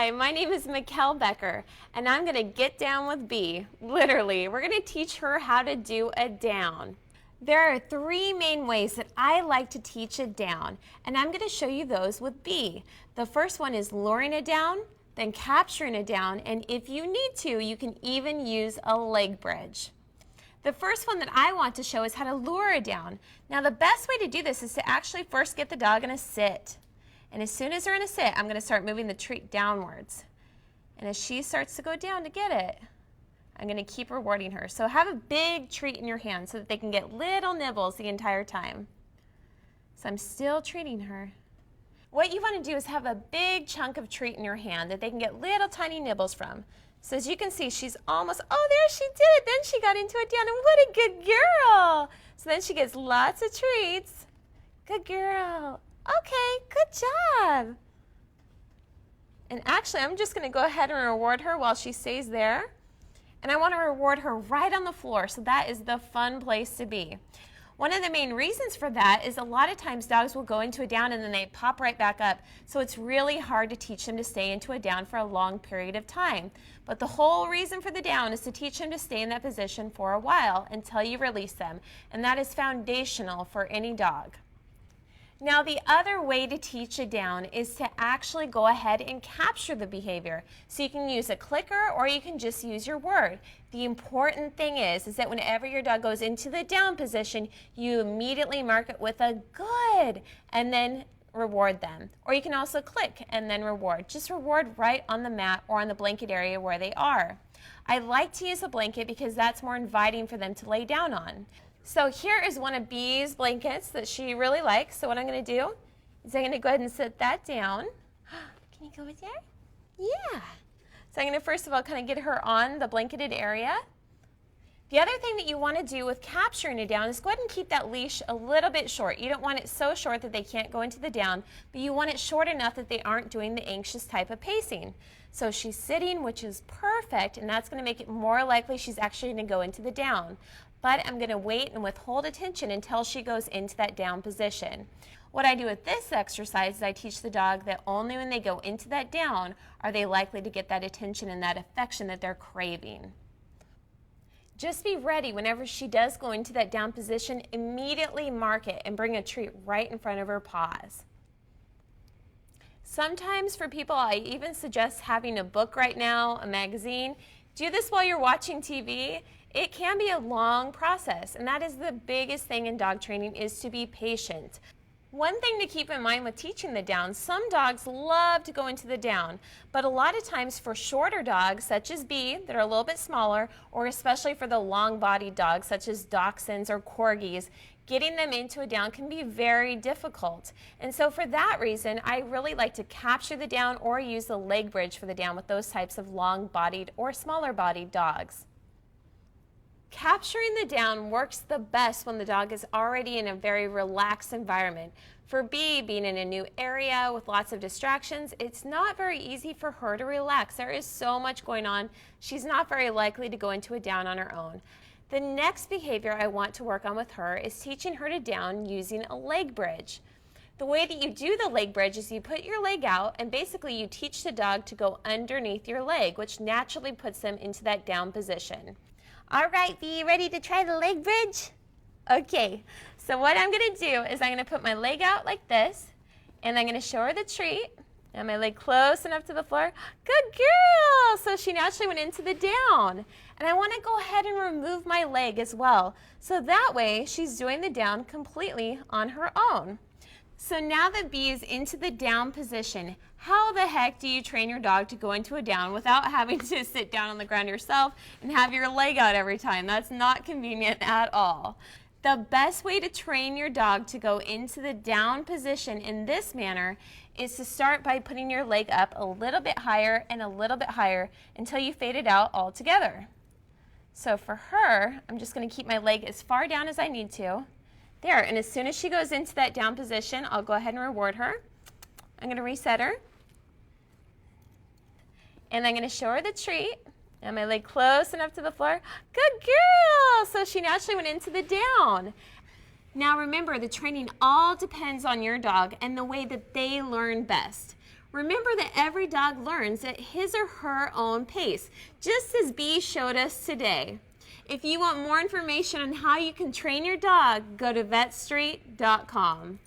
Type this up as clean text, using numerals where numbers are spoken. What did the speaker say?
Hi, my name is Mikkel Becker, and I'm going to get down with B. Literally, we're going to teach her how to do a down. There are three main ways that I like to teach a down, and I'm going to show you those with B. The first one is luring a down, then capturing a down, and if you need to, you can even use a leg bridge. The first one that I want to show is how to lure a down. Now, the best way to do this is to actually first get the dog in a sit. And as soon as they're in a sit, I'm going to start moving the treat downwards. And as she starts to go down to get it, I'm going to keep rewarding her. So have a big treat in your hand so that they can get little nibbles the entire time. So I'm still treating her. What you want to do is have a big chunk of treat in your hand that they can get little tiny nibbles from. So as you can see, she's almost, oh, there she did it. Then she got into it down, and what a good girl. So then she gets lots of treats. Good girl. Okay, good job. And actually, I'm just going to go ahead and reward her while she stays there. And I want to reward her right on the floor, so that is the fun place to be. One of the main reasons for that is a lot of times dogs will go into a down and then they pop right back up. So it's really hard to teach them to stay into a down for a long period of time. But the whole reason for the down is to teach them to stay in that position for a while until you release them. And that is foundational for any dog. Now, the other way to teach a down is to actually go ahead and capture the behavior. So you can use a clicker or you can just use your word. The important thing is that whenever your dog goes into the down position, you immediately mark it with a good and then reward them. Or you can also click and then reward. Just reward right on the mat or on the blanket area where they are. I like to use a blanket because that's more inviting for them to lay down on. So here is one of B's blankets that she really likes. So what I'm going to do is I'm going to go ahead and sit that down. Can you go over there? Yeah. So I'm going to first of all kind of get her on the blanketed area. The other thing that you want to do with capturing a down is go ahead and keep that leash a little bit short. You don't want it so short that they can't go into the down, but you want it short enough that they aren't doing the anxious type of pacing. So she's sitting, which is perfect, and that's going to make it more likely she's actually going to go into the down. But I'm going to wait and withhold attention until she goes into that down position. What I do with this exercise is I teach the dog that only when they go into that down are they likely to get that attention and that affection that they're craving. Just be ready whenever she does go into that down position, immediately mark it and bring a treat right in front of her paws. Sometimes for people, I even suggest having a book right now, a magazine. Do this while you're watching TV. It can be a long process, and that is the biggest thing in dog training, is to be patient. One thing to keep in mind with teaching the down, some dogs love to go into the down, but a lot of times for shorter dogs, such as B, that are a little bit smaller, or especially for the long-bodied dogs, such as dachshunds or corgis, getting them into a down can be very difficult. And so for that reason, I really like to capture the down or use the leg bridge for the down with those types of long-bodied or smaller-bodied dogs. Capturing the down works the best when the dog is already in a very relaxed environment. For B, being in a new area with lots of distractions, it's not very easy for her to relax. There is so much going on. She's not very likely to go into a down on her own. The next behavior I want to work on with her is teaching her to down using a leg bridge. The way that you do the leg bridge is you put your leg out and basically you teach the dog to go underneath your leg, which naturally puts them into that down position. All right, B, ready to try the leg bridge? Okay, so what I'm going to do is I'm going to put my leg out like this, and I'm going to show her the treat, and my leg close enough to the floor. Good girl! So she naturally went into the down. And I want to go ahead and remove my leg as well. So that way, she's doing the down completely on her own. So now that B is into the down position, how the heck do you train your dog to go into a down without having to sit down on the ground yourself and have your leg out every time? That's not convenient at all. The best way to train your dog to go into the down position in this manner is to start by putting your leg up a little bit higher and a little bit higher until you fade it out altogether. So for her, I'm just going to keep my leg as far down as I need to. There, and as soon as she goes into that down position, I'll go ahead and reward her. I'm going to reset her. And I'm going to show her the treat. And my leg close enough to the floor. Good girl! So she naturally went into the down. Now remember, the training all depends on your dog and the way that they learn best. Remember that every dog learns at his or her own pace, just as Bee showed us today. If you want more information on how you can train your dog, go to vetstreet.com.